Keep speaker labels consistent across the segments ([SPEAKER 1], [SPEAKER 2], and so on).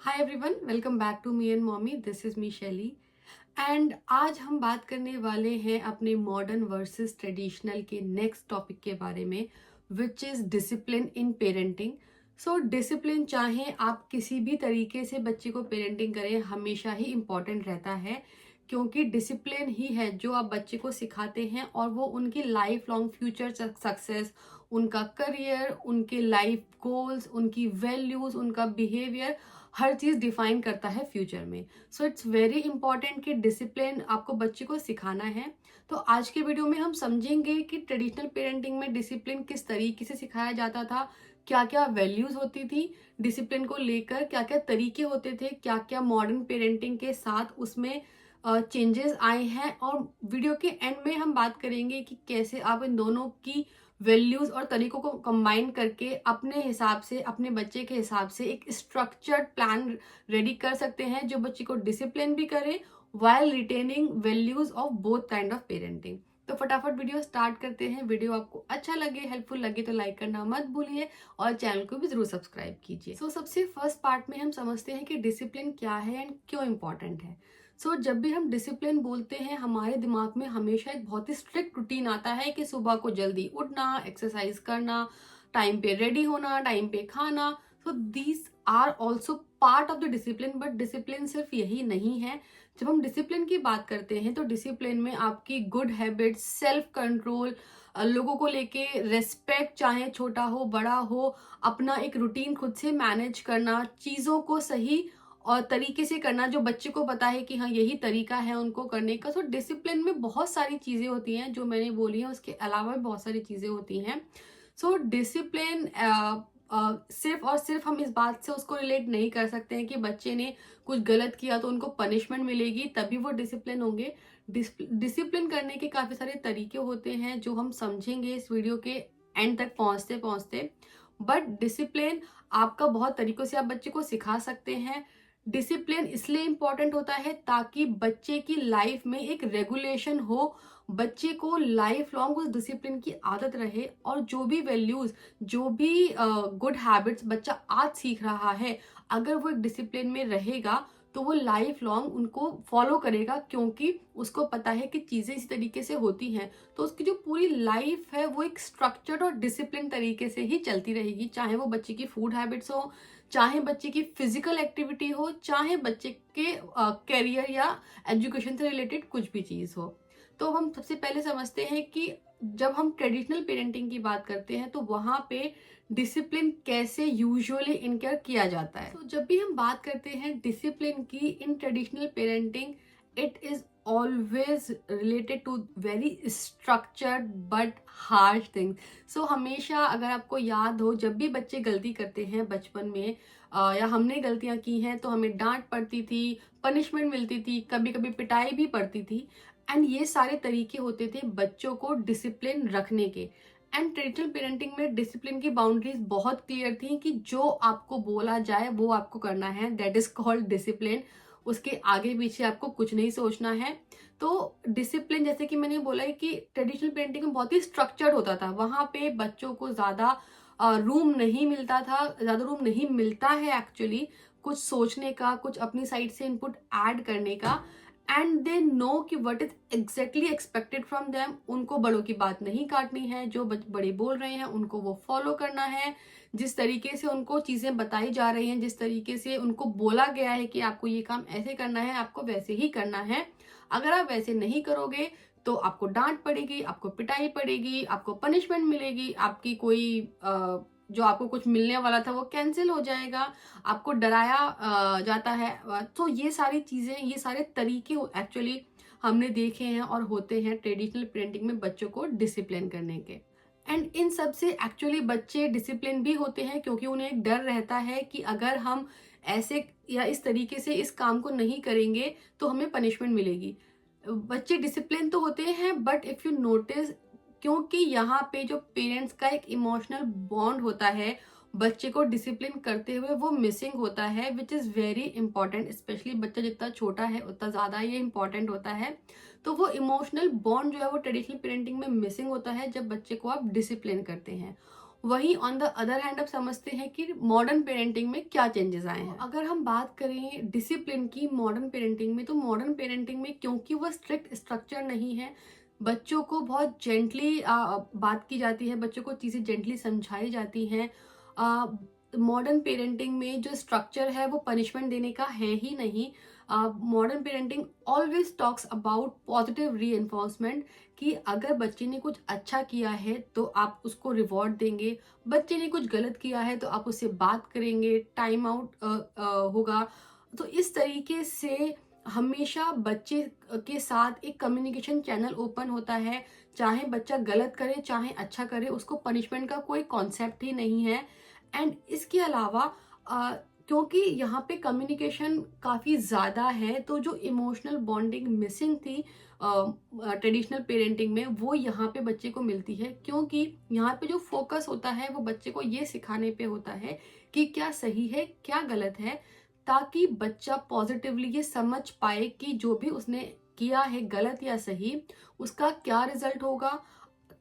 [SPEAKER 1] Hi everyone, welcome back to me and mommy. This is me Shaili and आज हम बात करने वाले हैं अपने मॉडर्न वर्सेस ट्रेडिशनल के नेक्स्ट टॉपिक के बारे में, which is discipline in parenting. So discipline, चाहे आप किसी भी तरीके से बच्चे को पेरेंटिंग करें, हमेशा ही इम्पॉर्टेंट रहता है, क्योंकि डिसिप्लिन ही है जो आप बच्चे को सिखाते हैं और वो उनकी लाइफ लॉन्ग फ्यूचर सक्सेस, उनका करियर, उनके लाइफ गोल्स, उनकी वैल्यूज, उनका बिहेवियर, हर चीज डिफाइन करता है फ्यूचर में। सो इट्स वेरी इंपॉर्टेंट कि डिसिप्लिन आपको बच्चे को सिखाना है। तो आज के वीडियो में हम समझेंगे कि ट्रेडिशनल पेरेंटिंग में डिसिप्लिन किस तरीके से सिखाया जाता था, क्या क्या वैल्यूज होती थी डिसिप्लिन को लेकर, क्या क्या तरीके होते थे, क्या क्या मॉडर्न पेरेंटिंग के साथ उसमें चेंजेस आए हैं, और वीडियो के एंड में हम बात करेंगे कि कैसे आप इन दोनों की वैल्यूज और तरीकों को कंबाइन करके अपने हिसाब से, अपने बच्चे के हिसाब से एक स्ट्रक्चर्ड प्लान रेडी कर सकते हैं जो बच्चे को डिसिप्लिन भी करे while retaining values of both kind of parenting. तो फटाफट वीडियो स्टार्ट करते हैं। वीडियो आपको अच्छा लगे, हेल्पफुल लगे तो लाइक करना मत भूलिए और चैनल को भी जरूर सब्सक्राइब कीजिए। सो सबसे फर्स्ट पार्ट में हम समझते हैं कि डिसिप्लिन क्या है एंड क्यों इंपॉर्टेंट है। जब भी हम डिसिप्लिन बोलते हैं, हमारे दिमाग में हमेशा एक बहुत ही स्ट्रिक्ट रूटीन आता है कि सुबह को जल्दी उठना, एक्सरसाइज करना, टाइम पे रेडी होना, टाइम पे खाना। So these are also part of the discipline, but discipline सिर्फ यही नहीं है। जब हम डिसिप्लिन की बात करते हैं तो डिसिप्लिन में आपकी गुड हैबिट्स, सेल्फ कंट्रोल, लोगों को लेके रेस्पेक्ट, चाहे छोटा हो बड़ा हो, अपना एक रूटीन खुद से मैनेज करना, चीज़ों को सही और तरीके से करना, जो बच्चे को पता है कि हाँ यही तरीका है उनको करने का। तो डिसिप्लिन में बहुत सारी चीज़ें होती हैं जो मैंने बोली हैं, उसके अलावा भी बहुत सारी चीज़ें होती हैं। डिसिप्लिन सिर्फ और सिर्फ हम इस बात से उसको रिलेट नहीं कर सकते हैं कि बच्चे ने कुछ गलत किया तो उनको पनिशमेंट मिलेगी तभी वो डिसिप्लिन होंगे। डिसिप्लिन करने के काफ़ी सारे तरीके होते हैं जो हम समझेंगे इस वीडियो के एंड तक पहुंचते पहुंचते। बट डिसिप्लिन आपका बहुत तरीकों से आप बच्चे को सिखा सकते हैं। डिसिप्लिन इसलिए इंपॉर्टेंट होता है ताकि बच्चे की लाइफ में एक रेगुलेशन हो, बच्चे को लाइफ लॉन्ग उस डिसिप्लिन की आदत रहे, और जो भी वैल्यूज, जो भी गुड हैबिट्स बच्चा आज सीख रहा है, अगर वो एक डिसिप्लिन में रहेगा तो वो लाइफ लॉन्ग उनको फॉलो करेगा, क्योंकि उसको पता है कि चीज़ें इसी तरीके से होती हैं। तो उसकी जो पूरी लाइफ है वो एक स्ट्रक्चर्ड और डिसिप्लिन तरीके से ही चलती रहेगी, चाहे वो बच्चे की फूड हैबिट्स हो, चाहे बच्चे की फिजिकल एक्टिविटी हो, चाहे बच्चे के करियर या एजुकेशन से रिलेटेड कुछ भी चीज़ हो। तो हम सबसे पहले समझते हैं कि जब हम ट्रेडिशनल पेरेंटिंग की बात करते हैं तो वहां पे डिसिप्लिन कैसे यूजुअली इनकर किया जाता है। तो जब भी हम बात करते हैं डिसिप्लिन की in traditional parenting, it is always related to very structured but harsh things. हमेशा अगर आपको याद हो, जब भी बच्चे गलती करते हैं बचपन में, या हमने गलतियां की हैं तो हमें डांट पड़ती थी, पनिशमेंट मिलती थी, कभी कभी पिटाई भी पड़ती थी। एंड ये सारे तरीके होते थे बच्चों को डिसिप्लिन रखने के। एंड ट्रेडिशनल पेरेंटिंग में डिसिप्लिन की बाउंड्रीज बहुत क्लियर थी कि जो आपको बोला जाए वो आपको करना है, दैट इज कॉल्ड डिसिप्लिन। उसके आगे पीछे आपको कुछ नहीं सोचना है। तो डिसिप्लिन, जैसे कि मैंने बोला है कि ट्रेडिशनल पेरेंटिंग में बहुत ही स्ट्रक्चर्ड होता था, वहां पे बच्चों को ज्यादा रूम नहीं मिलता था, ज्यादा रूम नहीं मिलता है एक्चुअली कुछ सोचने का, कुछ अपनी साइड से इनपुट ऐड करने का। एंड दे नो कि what is exactly expected from them. उनको बड़ों की बात नहीं काटनी है, जो बड़े बोल रहे हैं उनको वो फॉलो करना है। जिस तरीके से उनको चीजें बताई जा रही हैं, जिस तरीके से उनको बोला गया है कि आपको ये काम ऐसे करना है, आपको वैसे ही करना है। अगर आप वैसे नहीं करोगे तो आपको डांट पड़ेगी, आपको पिटाई पड़ेगी, आपको पनिशमेंट मिलेगी, आपकी कोई जो आपको कुछ मिलने वाला था वो कैंसिल हो जाएगा, आपको डराया जाता है। तो ये सारी चीजें, ये सारे तरीके एक्चुअली हमने देखे हैं और होते हैं ट्रेडिशनल पेरेंटिंग में बच्चों को डिसिप्लिन करने के। एंड इन सब से एक्चुअली बच्चे डिसिप्लिन भी होते हैं, क्योंकि उन्हें एक डर रहता है कि अगर हम ऐसे या इस तरीके से इस काम को नहीं करेंगे तो हमें पनिशमेंट मिलेगी। बच्चे डिसिप्लिन तो होते हैं, बट इफ यू नोटिस, क्योंकि यहाँ पे जो पेरेंट्स का एक इमोशनल बॉन्ड होता है बच्चे को डिसिप्लिन करते हुए, वो मिसिंग होता है, which is very important. Specially बच्चा जितना छोटा है उतना ज़्यादा ये इंपॉर्टेंट होता है। तो वो इमोशनल बॉन्ड जो है वो ट्रेडिशनल पेरेंटिंग में मिसिंग होता है जब बच्चे को आप डिसिप्लिन करते हैं। वहीं ऑन द अदर हैंड अब समझते हैं कि मॉडर्न पेरेंटिंग में क्या चेंजेस आए हैं। अगर हम बात करें डिसिप्लिन की मॉडर्न पेरेंटिंग में, तो मॉडर्न पेरेंटिंग में क्योंकि वह स्ट्रिक्ट स्ट्रक्चर नहीं है, बच्चों को बहुत जेंटली बात की जाती है, बच्चों को चीज़ें जेंटली समझाई जाती हैं। मॉडर्न पेरेंटिंग में जो स्ट्रक्चर है वो पनिशमेंट देने का है ही नहीं। Modern parenting always talks about positive री एनफोर्समेंट, कि अगर बच्चे ने कुछ अच्छा किया है तो आप उसको रिवॉर्ड देंगे, बच्चे ने कुछ गलत किया है तो आप उससे बात करेंगे, टाइम आउट होगा। तो इस तरीके से हमेशा बच्चे के साथ एक कम्युनिकेशन चैनल ओपन होता है। चाहे बच्चा गलत करे चाहे अच्छा करे, उसको पनिशमेंट का कोई कॉन्सेप्ट ही नहीं है। एंड इसके अलावा क्योंकि यहाँ पे कम्युनिकेशन काफ़ी ज़्यादा है, तो जो इमोशनल बॉन्डिंग मिसिंग थी ट्रेडिशनल पेरेंटिंग में, वो यहाँ पे बच्चे को मिलती है। क्योंकि यहाँ पे जो फोकस होता है वो बच्चे को ये सिखाने पे होता है कि क्या सही है क्या गलत है, ताकि बच्चा पॉजिटिवली ये समझ पाए कि जो भी उसने किया है गलत या सही, उसका क्या रिजल्ट होगा,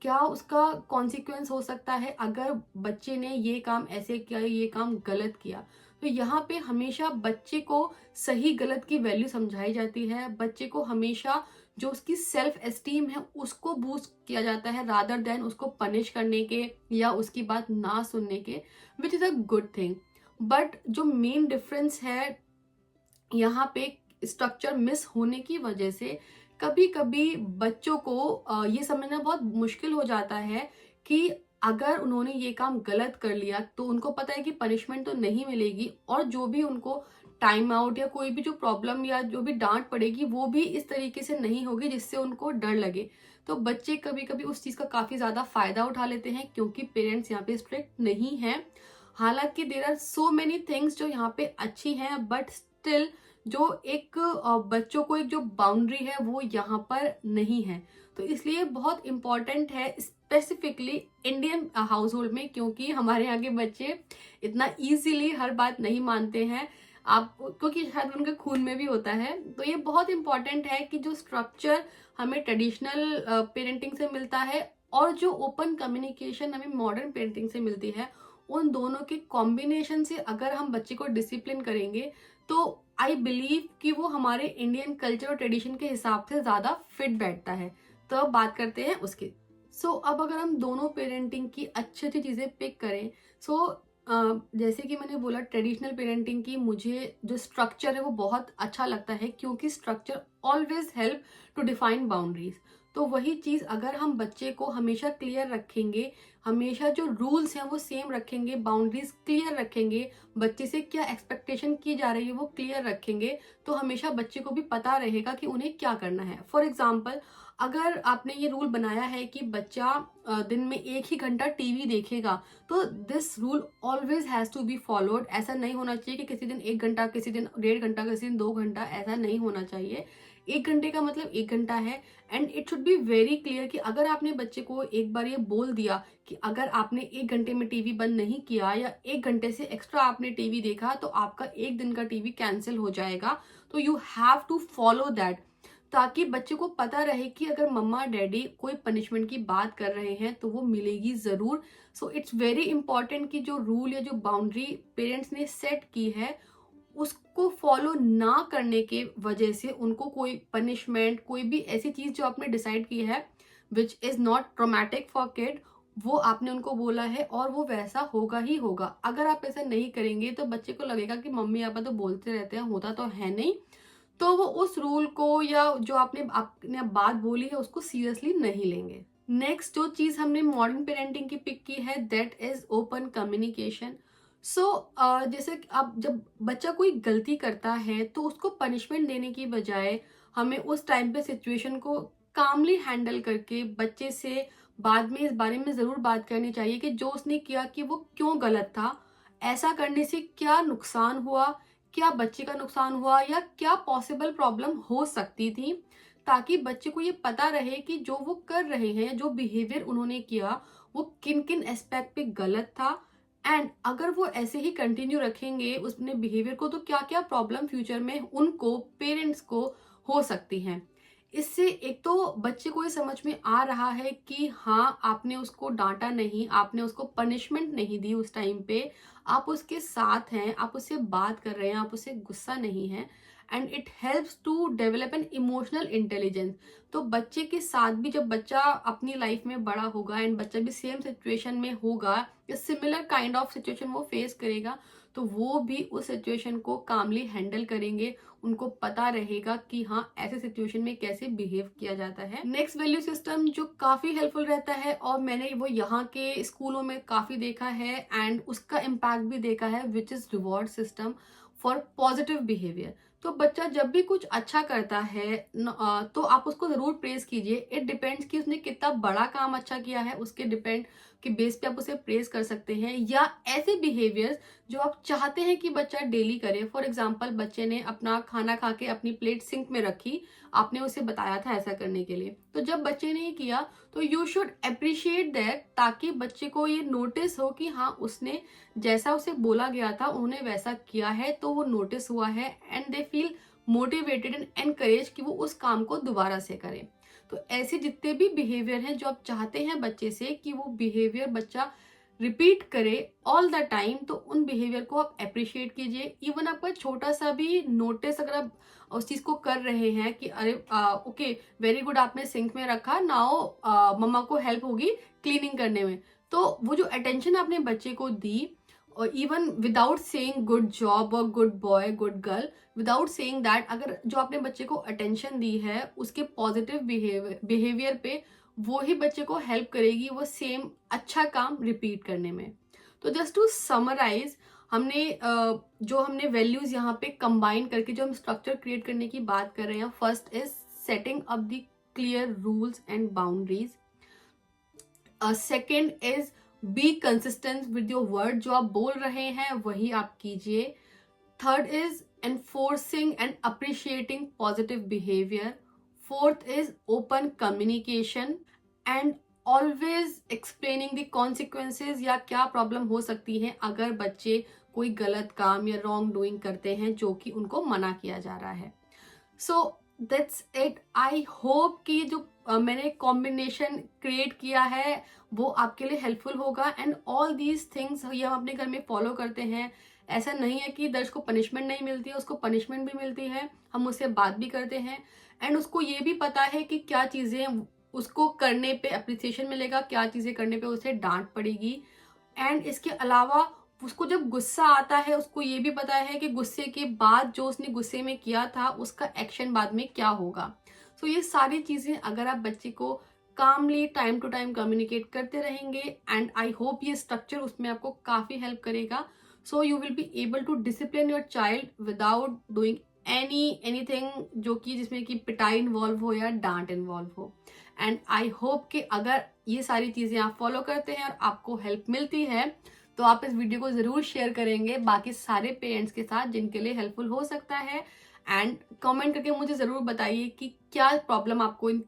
[SPEAKER 1] क्या उसका कॉन्सिक्वेंस हो सकता है अगर बच्चे ने ये काम ऐसे किया, ये काम गलत किया। तो यहाँ पे हमेशा बच्चे को सही गलत की वैल्यू समझाई जाती है। बच्चे को हमेशा जो उसकी सेल्फ एस्टीम है उसको बूस्ट किया जाता है, रादर देन उसको पनिश करने के या उसकी बात ना सुनने के, which is a good thing. But जो मेन डिफरेंस है यहाँ पे, स्ट्रक्चर मिस होने की वजह से कभी कभी बच्चों को ये समझना बहुत मुश्किल हो जाता है कि अगर उन्होंने ये काम गलत कर लिया तो उनको पता है कि पनिशमेंट तो नहीं मिलेगी, और जो भी उनको टाइम आउट या कोई भी जो प्रॉब्लम या जो भी डांट पड़ेगी वो भी इस तरीके से नहीं होगी जिससे उनको डर लगे। तो बच्चे कभी कभी उस चीज का काफी ज्यादा फायदा उठा लेते हैं क्योंकि पेरेंट्स यहाँ पे स्ट्रिक्ट नहीं है। हालांकि there are so many things जो यहाँ पे अच्छी हैं, बट स्टिल जो एक बच्चों को एक जो बाउंड्री है वो यहाँ पर नहीं है। तो इसलिए बहुत इम्पॉर्टेंट है स्पेसिफिकली इंडियन हाउस होल्ड में, क्योंकि हमारे यहाँ के बच्चे इतना इजीली हर बात नहीं मानते हैं, आप क्योंकि शायद उनके खून में भी होता है। तो ये बहुत इंपॉर्टेंट है कि जो स्ट्रक्चर हमें ट्रेडिशनल पेरेंटिंग से मिलता है और जो ओपन कम्युनिकेशन हमें मॉडर्न पेरेंटिंग से मिलती है, उन दोनों के कॉम्बिनेशन से अगर हम बच्चे को डिसिप्लिन करेंगे तो आई बिलीव कि वो हमारे इंडियन कल्चर और ट्रेडिशन के हिसाब से ज्यादा फिट बैठता है। तो अब बात करते हैं उसकी। अब अगर हम दोनों पेरेंटिंग की अच्छी अच्छी चीजें पिक करें, जैसे कि मैंने बोला ट्रेडिशनल पेरेंटिंग की मुझे जो स्ट्रक्चर है वो बहुत अच्छा लगता है, क्योंकि structure always help to define boundaries. तो वही चीज अगर हम बच्चे को हमेशा क्लियर रखेंगे, हमेशा जो रूल्स हैं वो सेम रखेंगे, बाउंड्रीज क्लियर रखेंगे, बच्चे से क्या एक्सपेक्टेशन की जा रही है वो क्लियर रखेंगे, तो हमेशा बच्चे को भी पता रहेगा कि उन्हें क्या करना है। फॉर एग्जाम्पल, अगर आपने ये रूल बनाया है कि बच्चा दिन में 1 ही घंटा टीवी देखेगा, तो this rule always has to be followed. ऐसा नहीं होना चाहिए कि किसी दिन 1 घंटा, किसी दिन 1.5 घंटा, किसी दिन 2 घंटा, ऐसा नहीं होना चाहिए। 1 घंटे का मतलब 1 घंटा है। And it should be very clear कि अगर आपने बच्चे को एक बार ये बोल दिया कि अगर आपने 1 घंटे में टीवी बंद नहीं किया या 1 घंटे से एक्स्ट्रा आपने टीवी देखा तो आपका 1 दिन का टीवी कैंसिल हो जाएगा। तो you have to follow that, ताकि बच्चे को पता रहे कि अगर मम्मा डैडी कोई पनिशमेंट की बात कर रहे हैं तो वो मिलेगी जरूर। सो इट्स वेरी इंपॉर्टेंट कि जो रूल या जो बाउंड्री पेरेंट्स ने सेट की है उसको फॉलो ना करने के वजह से उनको कोई पनिशमेंट, कोई भी ऐसी चीज जो आपने डिसाइड की है which is not traumatic for kid, वो आपने उनको बोला है और वो वैसा होगा ही होगा। अगर आप ऐसा नहीं करेंगे तो बच्चे को लगेगा कि मम्मी पापा तो बोलते रहते हैं, होता तो है नहीं, तो वो उस रूल को या जो आपने बात बोली है उसको सीरियसली नहीं लेंगे। नेक्स्ट जो चीज हमने मॉडर्न पेरेंटिंग की पिक की है दैट इज ओपन कम्युनिकेशन। जैसे कि अब जब बच्चा कोई गलती करता है तो उसको पनिशमेंट देने की बजाय हमें उस टाइम पे सिचुएशन को कामली हैंडल करके बच्चे से बाद में इस बारे में जरूर बात करनी चाहिए कि जो उसने किया कि वो क्यों गलत था, ऐसा करने से क्या नुकसान हुआ, क्या बच्चे का नुकसान हुआ या क्या पॉसिबल प्रॉब्लम हो सकती थी, ताकि बच्चे को ये पता रहे कि जो वो कर रहे हैं, जो बिहेवियर उन्होंने किया वो किन किन एस्पेक्ट पे गलत था। एंड अगर वो ऐसे ही कंटिन्यू रखेंगे उसने बिहेवियर को तो क्या क्या प्रॉब्लम फ्यूचर में उनको, पेरेंट्स को हो सकती हैं। इससे एक तो बच्चे को ये समझ में आ रहा है कि हाँ, आपने उसको डांटा नहीं, आपने उसको पनिशमेंट नहीं दी उस टाइम पे, आप उसके साथ हैं, आप उससे बात कर रहे हैं, आप उससे गुस्सा नहीं है। And it helps to develop an emotional intelligence. तो बच्चे के साथ भी जब बच्चा अपनी लाइफ में बड़ा होगा एंड बच्चा भी सेम सिचुएशन में होगा या सिमिलर काइंड ऑफ सिचुएशन वो फेस करेगा, तो वो भी उस सिचुएशन को कामली हैंडल करेंगे। उनको पता रहेगा कि हाँ, ऐसे सिचुएशन में कैसे बिहेव किया जाता है। नेक्स्ट वैल्यू सिस्टम जो काफी हेल्पफुल रहता है और मैंने वो यहाँ के स्कूलों में काफी देखा है एंड उसका इम्पैक्ट भी देखा है, which is reward system for positive behaviour. तो बच्चा जब भी कुछ अच्छा करता है तो आप उसको जरूर प्रेज कीजिए। इट डिपेंड्स कि उसने कितना बड़ा काम अच्छा किया है, उसके डिपेंड के बेस पे आप उसे प्रेज कर सकते हैं। या ऐसे बिहेवियर्स जो आप चाहते हैं कि बच्चा डेली करे। फॉर एग्जाम्पल, बच्चे ने अपना खाना खा के अपनी प्लेट सिंक में रखी, आपने उसे बताया था ऐसा करने के लिए, तो जब बच्चे ने ये किया तो यू शुड अप्रिशिएट दैट, ताकि बच्चे को ये नोटिस हो कि हाँ, उसने जैसा उसे बोला गया था उन्होंने वैसा किया है, तो वो नोटिस हुआ है and they feel motivated and encourage कि वो उस काम को दोबारा से करें। तो ऐसे जितने भी बिहेवियर हैं जो आप चाहते हैं बच्चे से कि वो बिहेवियर बच्चा रिपीट करे ऑल द टाइम, तो उन बिहेवियर को आप अप्रिशिएट कीजिए। इवन आपका छोटा सा भी नोटिस अगर आप उस चीज को कर रहे हैं कि अरे ओके वेरी गुड, आपने सिंक में रखा, नाउ मम्मा को हेल्प होगी क्लीनिंग करने में, तो वो जो अटेंशन आपने बच्चे को दी, और even without saying good job और good boy good girl, without saying that, अगर जो आपने बच्चे को अटेंशन दी है उसके पॉजिटिव बिहेवियर पे, वो ही बच्चे को हेल्प करेगी वो सेम अच्छा काम रिपीट करने में। तो जस्ट टू समराइज, हमने जो हमने वैल्यूज यहाँ पे कंबाइन करके जो हम स्ट्रक्चर क्रिएट करने की बात कर रहे हैं, first is setting up the clear rules and boundaries. Second is be consistent with your word, जो आप बोल रहे हैं वही आप कीजिए। Third is enforcing and appreciating positive behaviour. Fourth is open communication and always explaining the consequences, या क्या प्रॉब्लम हो सकती है अगर बच्चे कोई गलत काम या रॉन्ग डूइंग करते हैं जो कि उनको मना किया जा रहा है। So that's it. I hope कि जो मैंने कॉम्बिनेशन क्रिएट किया है वो आपके लिए हेल्पफुल होगा। एंड ऑल दीज थिंग्स ये हम अपने घर में फॉलो करते हैं। ऐसा नहीं है कि दर्श को पनिशमेंट नहीं मिलती है, उसको पनिशमेंट भी मिलती है, हम उससे बात भी करते हैं एंड उसको ये भी पता है कि क्या चीजें उसको करने पे अप्रिसिएशन मिलेगा, क्या चीजें करने पे उसे डांट पड़ेगी। एंड इसके अलावा उसको जब गुस्सा आता है उसको ये भी पता है कि गुस्से के बाद जो उसने गुस्से में किया था उसका एक्शन बाद में क्या होगा। सो ये सारी चीजें अगर आप बच्चे को calmly time to time communicate करते रहेंगे, एंड आई होप ये स्ट्रक्चर उसमें आपको काफी हेल्प करेगा। So you will be able to discipline your child without doing anything जो कि जिसमें कि पिटाई इन्वॉल्व हो या डांट इन्वॉल्व हो। एंड आई होप कि अगर ये सारी चीजें आप फॉलो करते हैं और आपको हेल्प मिलती है तो आप इस वीडियो को जरूर शेयर करेंगे बाकी सारे पेरेंट्स के साथ जिनके लिए हेल्पफुल हो सकता है। एंड कमेंट करके मुझे जरूर बताइए कि क्या प्रॉब्लम आपको इन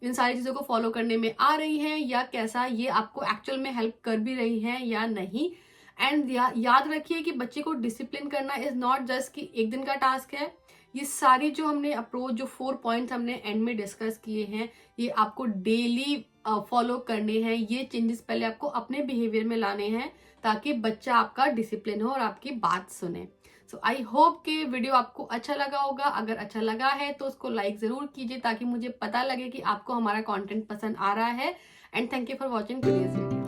[SPEAKER 1] सारी चीजों को फॉलो करने में आ रही है, या कैसा ये आपको एक्चुअल में हेल्प कर भी रही है या नहीं। एंड याद रखिए कि बच्चे को डिसिप्लिन करना इज नॉट जस्ट कि एक दिन का टास्क है। ये सारी जो हमने अप्रोच, जो 4 पॉइंट्स हमने एंड में डिस्कस किए हैं, ये आपको डेली फॉलो करने हैं। ये चेंजेस पहले आपको अपने बिहेवियर में लाने हैं ताकि बच्चा आपका डिसिप्लिन हो और आपकी बात सुने। सो आई होप कि वीडियो आपको अच्छा लगा होगा। अगर अच्छा लगा है तो उसको लाइक जरूर कीजिए ताकि मुझे पता लगे कि आपको हमारा कंटेंट पसंद आ रहा है। And thank you for watching today's video.